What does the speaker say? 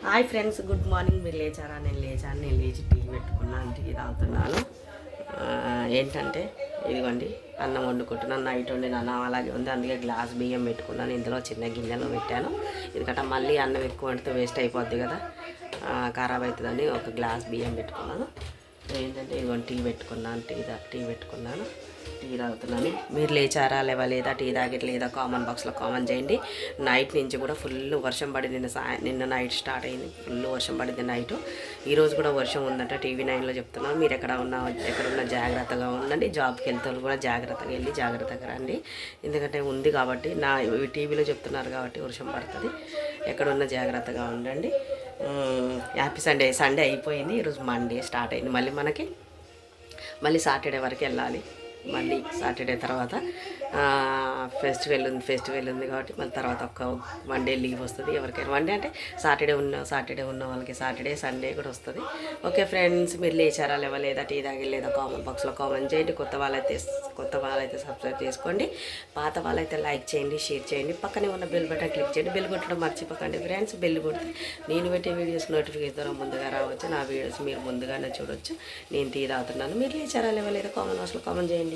Hi friends, good morning. మీరు లేచారా? నేను లేచి టీ పెట్టుకున్నాను, టీ తాగుతున్నాను. ఏంటంటే ఇదిగోండి, అన్నం వండుకుంటున్నాను. నైట్ వండిన అన్నం అలాగే ఉంది, అందుకే గ్లాస్ బియ్యం పెట్టుకున్నాను. ఇందులో చిన్న గిన్నెలో పెట్టాను, ఎందుకంటే మళ్ళీ అన్నం ఎక్కువ వండితే వేస్ట్ అయిపోద్ది కదా, ఖరాబ్ అవుతుందని ఒక గ్లాస్ బియ్యం పెట్టుకున్నాను. ఏంటంటే ఇదిగోండి, టీ పెట్టుకున్నాను, టీ తాగుతున్నాను. మీరు లేచారా లేవలేదా, టీ తాగట్లేదా, కామెంట్ బాక్స్లో కామెంట్ చేయండి. నైట్ నుంచి కూడా ఫుల్ వర్షం పడింది. నిన్న నైట్ స్టార్ట్ అయింది, ఫుల్ వర్షం పడింది నైట్. ఈరోజు కూడా వర్షం ఉందంట, TV9లో చెప్తున్నాను. మీరు ఎక్కడున్నా జాగ్రత్తగా ఉండండి. జాబ్కి వెళ్తే కూడా జాగ్రత్తగా వెళ్ళి జాగ్రత్తగా రండి, ఎందుకంటే ఉంది కాబట్టి, టీవీలో చెప్తున్నారు కాబట్టి వర్షం పడుతుంది. ఎక్కడున్నా జాగ్రత్తగా ఉండండి. హ్యాపీ సండే అయిపోయింది, ఈరోజు మండే స్టార్ట్ అయింది. మళ్ళీ సాటర్డే వరకు వెళ్ళాలి. మళ్ళీ సాటర్డే తర్వాత ఫెస్టివల్ ఉంది కాబట్టి మళ్ళీ తర్వాత ఒక 1 డే లీవ్ వస్తుంది ఎవరికైనా. 1 డే అంటే సాటర్డే ఉన్న వాళ్ళకి సాటర్డే సండే కూడా వస్తుంది. ఓకే ఫ్రెండ్స్, మీరు లేచారా లేవలేదా, టీ తాగలేదా, కామెంట్ బాక్స్లో కామెంట్ చేయండి. కొత్త వాళ్ళైతే సబ్స్క్రైబ్ చేసుకోండి, పాత వాళ్ళైతే లైక్ చేయండి, షేర్ చేయండి. పక్కనే ఉన్న బెల్ బటన్ క్లిక్ చేయండి. బెల్ కొట్టడం మర్చిపోకండి ఫ్రెండ్స్. బెల్ కొడితే నేను పెట్టే వీడియోస్ నోటిఫికేషన్ ద్వారా ముందుగా రావచ్చు. నా వీడియోస్ మీరు ముందుగానే చూడొచ్చు. నేను టీ తాగుతున్నాను. మీరు లేచారా లేవలేదా, కామెంట్ బాక్స్లో కామెంట్ చేయండి.